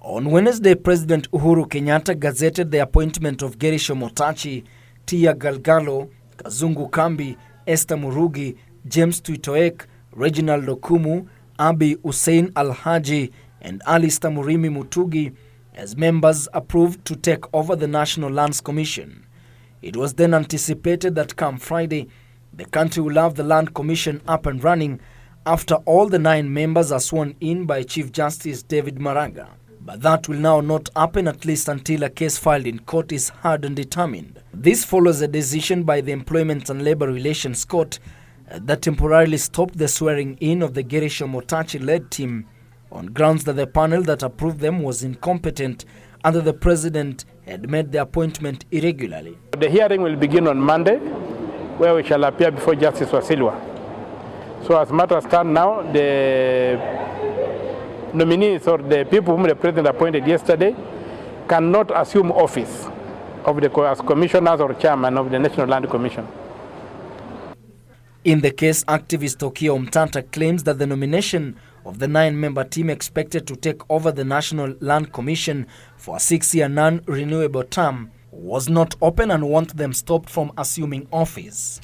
On Wednesday, President Uhuru Kenyatta gazetted the appointment of Gerishom Otachi, Tia Galgalo, Kazungu Kambi, Esther Murugi, James Tuitoek, Reginald Okumu, Abi Hussein Alhaji, and Alistair Murimi Mutugi as members approved to take over the National Lands Commission. It was then anticipated that come Friday, the country will have the Land Commission up and running after all the 9 members are sworn in by Chief Justice David Maraga. But that will now not happen, at least until a case filed in court is heard and determined. This follows a decision by the Employment and Labor Relations Court that temporarily stopped the swearing in of the Gerishom Otachi-led team on grounds that the panel that approved them was incompetent and that the president had made the appointment irregularly. The hearing will begin on Monday, where we shall appear before Justice Wasilwa. So as matters stand now, the nominees or the people whom the president appointed yesterday cannot assume office as commissioners or chairman of the National Land Commission. In the case, activist Okia Omtata claims that the nomination of the 9-member team expected to take over the National Land Commission for a 6-year non-renewable term was not open and want them stopped from assuming office.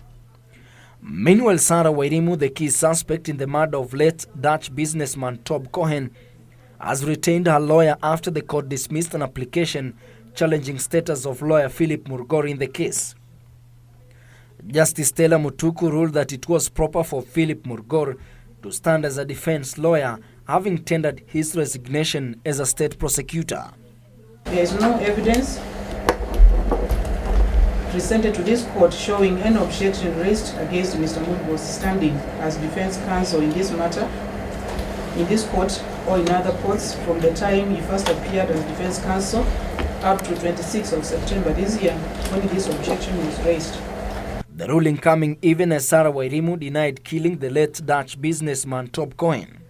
Meanwhile, Sarah Wairimu, the key suspect in the murder of late Dutch businessman Tob Cohen, has retained her lawyer after the court dismissed an application challenging status of lawyer Philip Murgor in the case. Justice Stella Mutuku ruled that it was proper for Philip Murgor to stand as a defense lawyer, having tendered his resignation as a state prosecutor. There is no evidence presented to this court showing any objection raised against Mr. Murgor's standing as defense counsel in this matter, in this court or in other courts from the time he first appeared as defense counsel up to 26th of September this year, when this objection was raised. The ruling coming even as Sarah Wairimu denied killing the late Dutch businessman Tob Cohen.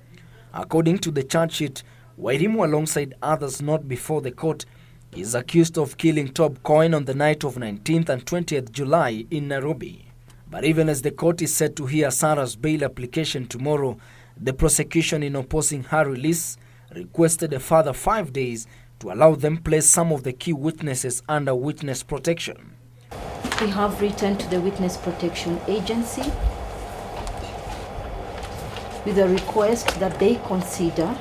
According to the charge sheet, Wairimu, alongside others not before the court, is accused of killing Tob Cohen on the night of 19th and 20th July in Nairobi. But even as the court is set to hear Sarah's bail application tomorrow, the prosecution, in opposing her release, requested a further 5 days to allow them place some of the key witnesses under witness protection. We have written to the Witness Protection Agency with a request that they consider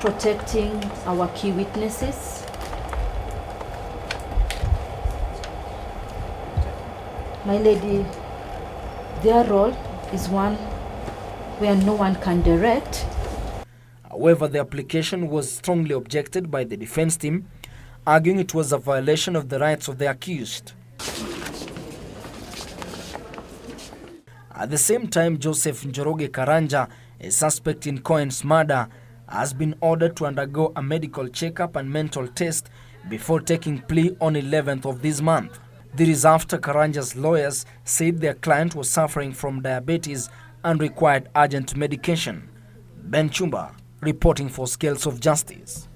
protecting our key witnesses. My lady, their role is one where no one can direct. However, the application was strongly objected by the defense team, arguing it was a violation of the rights of the accused. At the same time, Joseph Njoroge Karanja, a suspect in Cohen's murder, has been ordered to undergo a medical checkup and mental test before taking plea on 11th of this month. This is after Karanja's lawyers said their client was suffering from diabetes and required urgent medication. Ben Chumba, reporting for Scales of Justice.